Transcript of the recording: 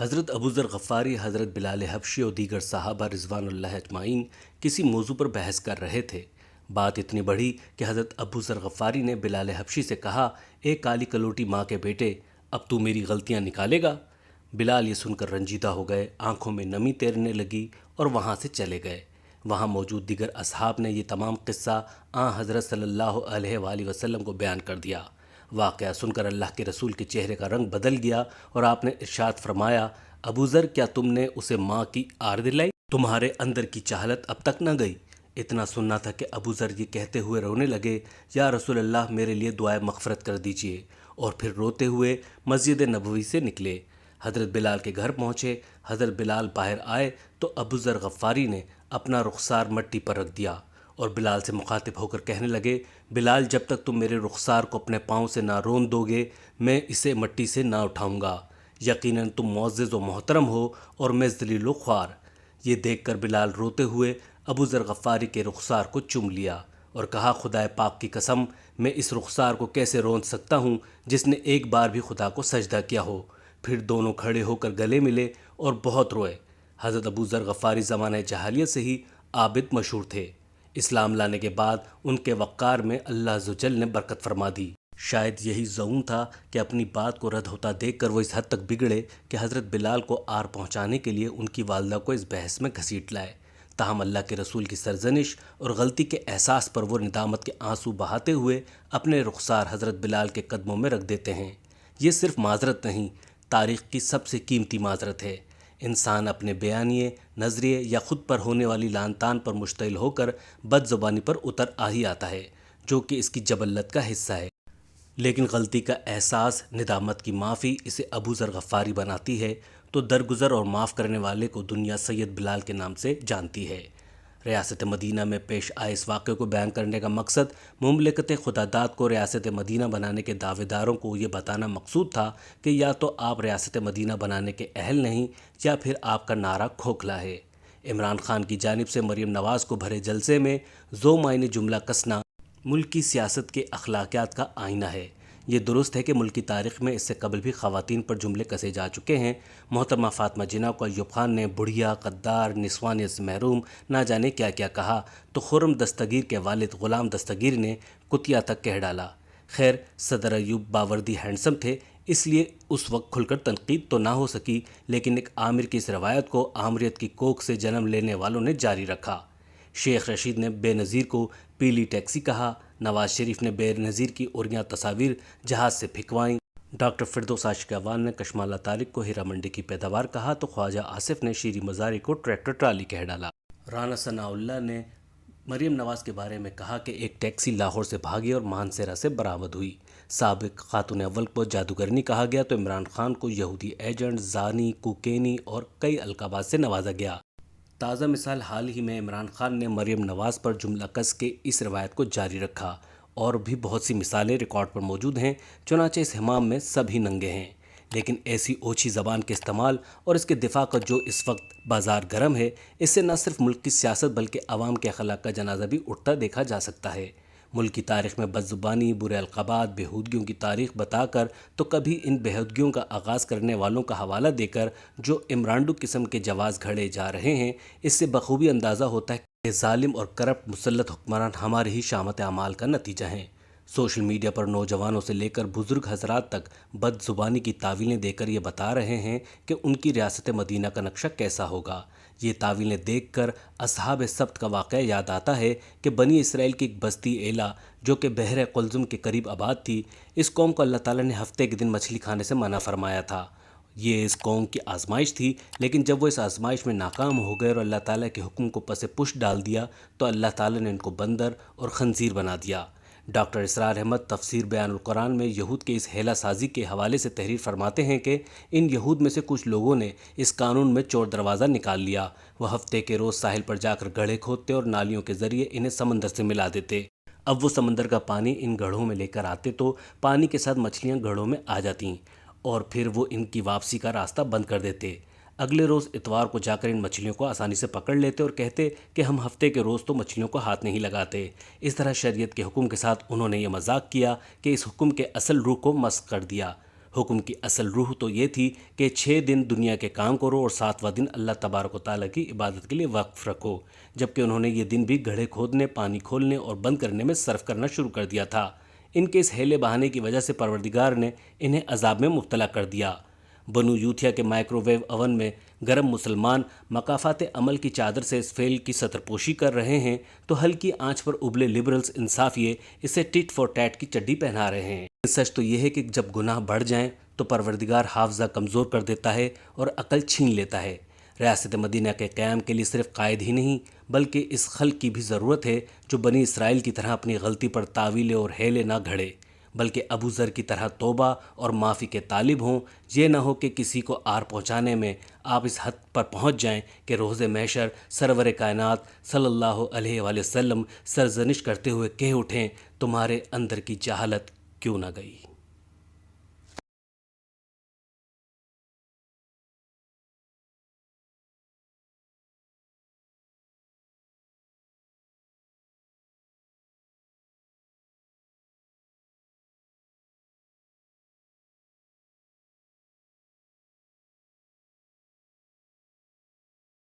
حضرت ابوذر غفاری، حضرت بلال حبشی اور دیگر صحابہ رضوان اللہ اجمعین کسی موضوع پر بحث کر رہے تھے۔ بات اتنی بڑھی کہ حضرت ابوذر غفاری نے بلال حبشی سے کہا، اے کالی کلوٹی ماں کے بیٹے، اب تو میری غلطیاں نکالے گا؟ بلال یہ سن کر رنجیدہ ہو گئے، آنکھوں میں نمی تیرنے لگی اور وہاں سے چلے گئے۔ وہاں موجود دیگر اصحاب نے یہ تمام قصہ حضرت صلی اللہ علیہ وآلہ وسلم کو بیان کر دیا۔ واقعہ سن کر اللہ کے رسول کے چہرے کا رنگ بدل گیا اور آپ نے ارشاد فرمایا، ابوذر، کیا تم نے اسے ماں کی آر دلائی؟ تمہارے اندر کی چاہت اب تک نہ گئی؟ اتنا سننا تھا کہ ابوذر یہ کہتے ہوئے رونے لگے، یا رسول اللہ، میرے لیے دعائے مغفرت کر دیجئے، اور پھر روتے ہوئے مسجد نبوی سے نکلے۔ حضرت بلال کے گھر پہنچے۔ حضرت بلال باہر آئے تو ابوذر غفاری نے اپنا رخسار مٹی پر رکھ دیا اور بلال سے مخاطب ہو کر کہنے لگے، بلال، جب تک تم میرے رخسار کو اپنے پاؤں سے نہ رون دو گے، میں اسے مٹی سے نہ اٹھاؤں گا۔ یقیناً تم معزز و محترم ہو اور میں ذلیل و خوار۔ یہ دیکھ کر بلال روتے ہوئے ابوذر غفاری کے رخسار کو چوم لیا اور کہا، خدائے پاک کی قسم، میں اس رخسار کو کیسے رون سکتا ہوں جس نے ایک بار بھی خدا کو سجدہ کیا ہو؟ پھر دونوں کھڑے ہو کر گلے ملے اور بہت روئے۔ حضرت ابوذر غفاری زمانہ جاہلیت سے ہی عابد مشہور تھے۔ اسلام لانے کے بعد ان کے وقار میں اللہ عز و جل نے برکت فرما دی۔ شاید یہی ظنون تھا کہ اپنی بات کو رد ہوتا دیکھ کر وہ اس حد تک بگڑے کہ حضرت بلال کو آر پہنچانے کے لیے ان کی والدہ کو اس بحث میں گھسیٹ لائے۔ تاہم اللہ کے رسول کی سرزنش اور غلطی کے احساس پر وہ ندامت کے آنسو بہاتے ہوئے اپنے رخسار حضرت بلال کے قدموں میں رکھ دیتے ہیں۔ یہ صرف معذرت نہیں، تاریخ کی سب سے قیمتی معذرت ہے۔ انسان اپنے بیانیے، نظریے یا خود پر ہونے والی لعن طعن پر مشتعل ہو کر بد زبانی پر اتر آ ہی آتا ہے، جو کہ اس کی جبلت کا حصہ ہے۔ لیکن غلطی کا احساس، ندامت کی معافی اسے ابوذر غفاری بناتی ہے تو درگزر اور معاف کرنے والے کو دنیا سید بلال کے نام سے جانتی ہے۔ ریاست مدینہ میں پیش آئے اس واقعے کو بیان کرنے کا مقصد مملکت خداداد کو ریاست مدینہ بنانے کے دعوے داروں کو یہ بتانا مقصود تھا کہ یا تو آپ ریاست مدینہ بنانے کے اہل نہیں یا پھر آپ کا نعرہ کھوکھلا ہے۔ عمران خان کی جانب سے مریم نواز کو بھرے جلسے میں ذو معنی جملہ کسنا ملک کی سیاست کے اخلاقیات کا آئینہ ہے۔ یہ درست ہے کہ ملکی تاریخ میں اس سے قبل بھی خواتین پر جملے کسے جا چکے ہیں۔ محترمہ فاطمہ جناح کو ایوب خان نے بڑھیا، غدار، نسوانیت سے محروم، نہ جانے کیا کیا کہا تو خرم دستگیر کے والد غلام دستگیر نے کتیا تک کہہ ڈالا۔ خیر، صدر ایوب باوردی ہینڈسم تھے، اس لیے اس وقت کھل کر تنقید تو نہ ہو سکی، لیکن ایک عامر کی اس روایت کو آمریت کی کوکھ سے جنم لینے والوں نے جاری رکھا۔ شیخ رشید نے بے نظیر کو پیلی ٹیکسی کہا، نواز شریف نے بے نظیر کی عریاں تصاویر جہاز سے پھینکوائیں، ڈاکٹر فردوس عاشقیوان نے کشمالہ طارق کو ہیرا منڈی کی پیداوار کہا تو خواجہ آصف نے شیریں مزاری کو ٹریکٹر ٹرالی کہہ ڈالا۔ رانا ثناء اللہ نے مریم نواز کے بارے میں کہا کہ ایک ٹیکسی لاہور سے بھاگی اور مانسیرا سے برآمد ہوئی۔ سابق خاتون اول کو جادوگرنی کہا گیا تو عمران خان کو یہودی ایجنٹ، زانی، کوکینی اور کئی القابات سے نوازا گیا۔ تازہ مثال، حال ہی میں عمران خان نے مریم نواز پر جملہ کس کے اس روایت کو جاری رکھا، اور بھی بہت سی مثالیں ریکارڈ پر موجود ہیں۔ چنانچہ اس ہمام میں سب ہی ننگے ہیں، لیکن ایسی اوچھی زبان کے استعمال اور اس کے دفاع کا جو اس وقت بازار گرم ہے، اس سے نہ صرف ملک کی سیاست بلکہ عوام کے اخلاق کا جنازہ بھی اٹھتا دیکھا جا سکتا ہے۔ ملک کی تاریخ میں بد زبانی، برے القابات، بےہودگیوں کی تاریخ بتا کر تو کبھی ان بےہودگیوں کا آغاز کرنے والوں کا حوالہ دے کر جو عمرانڈو قسم کے جواز گھڑے جا رہے ہیں، اس سے بخوبی اندازہ ہوتا ہے کہ ظالم اور کرپٹ مسلط حکمران ہماری ہی شامت اعمال کا نتیجہ ہیں۔ سوشل میڈیا پر نوجوانوں سے لے کر بزرگ حضرات تک بد زبانی کی تعویلیں دے کر یہ بتا رہے ہیں کہ ان کی ریاست مدینہ کا نقشہ کیسا ہوگا۔ یہ تعویلیں دیکھ کر اصحاب سبت کا واقعہ یاد آتا ہے کہ بنی اسرائیل کی ایک بستی ایلا جو کہ بحر قلزم کے قریب آباد تھی، اس قوم کو اللہ تعالیٰ نے ہفتے کے دن مچھلی کھانے سے منع فرمایا تھا۔ یہ اس قوم کی آزمائش تھی، لیکن جب وہ اس آزمائش میں ناکام ہو گئے اور اللہ تعالیٰ کے حکم کو پس پش ڈال دیا تو اللہ تعالیٰ نے ان کو بندر اور خنزیر بنا دیا۔ ڈاکٹر اسرار احمد تفسیر بیان القرآن میں یہود کے اس ہیلا سازی کے حوالے سے تحریر فرماتے ہیں کہ ان یہود میں سے کچھ لوگوں نے اس قانون میں چور دروازہ نکال لیا۔ وہ ہفتے کے روز ساحل پر جا کر گڑھے کھودتے اور نالیوں کے ذریعے انہیں سمندر سے ملا دیتے۔ اب وہ سمندر کا پانی ان گڑھوں میں لے کر آتے تو پانی کے ساتھ مچھلیاں گڑھوں میں آ جاتیں اور پھر وہ ان کی واپسی کا راستہ بند کر دیتے۔ اگلے روز اتوار کو جا کر ان مچھلیوں کو آسانی سے پکڑ لیتے اور کہتے کہ ہم ہفتے کے روز تو مچھلیوں کو ہاتھ نہیں لگاتے۔ اس طرح شریعت کے حکم کے ساتھ انہوں نے یہ مذاق کیا کہ اس حکم کے اصل روح کو مسخ کر دیا۔ حکم کی اصل روح تو یہ تھی کہ 6 دن دنیا کے کام کرو اور 7واں دن اللہ تبارک و تعالیٰ کی عبادت کے لیے وقف رکھو، جبکہ انہوں نے یہ دن بھی گڑھے کھودنے، پانی کھولنے اور بند کرنے میں صرف کرنا شروع کر دیا تھا۔ ان کے اس ہیلے بہانے کی وجہ سے پروردگار نے انہیں عذاب میں مبتلا کر دیا۔ بنو یوتھیا کے مائکرو ویو اوون میں گرم مسلمان مقافات عمل کی چادر سے اس فعل کی سطر پوشی کر رہے ہیں تو ہلکی آنچ پر ابلے لبرلز انصافیے اسے ٹٹ فور ٹیٹ کی چڈی پہنا رہے ہیں۔ سچ تو یہ ہے کہ جب گناہ بڑھ جائیں تو پروردگار حافظہ کمزور کر دیتا ہے اور عقل چھین لیتا ہے۔ ریاست مدینہ کے قیام کے لیے صرف قائد ہی نہیں بلکہ اس خلق کی بھی ضرورت ہے جو بنی اسرائیل کی طرح اپنی غلطی پر تاویلے اور ہیلے نہ گھڑے، بلکہ ابو ذر کی طرح توبہ اور معافی کے طالب ہوں۔ یہ نہ ہو کہ کسی کو آر پہنچانے میں آپ اس حد پر پہنچ جائیں کہ روز محشر سرور کائنات صلی اللہ علیہ وآلہ وسلم سرزنش کرتے ہوئے کہہ اٹھیں، تمہارے اندر کی جہالت کیوں نہ گئی۔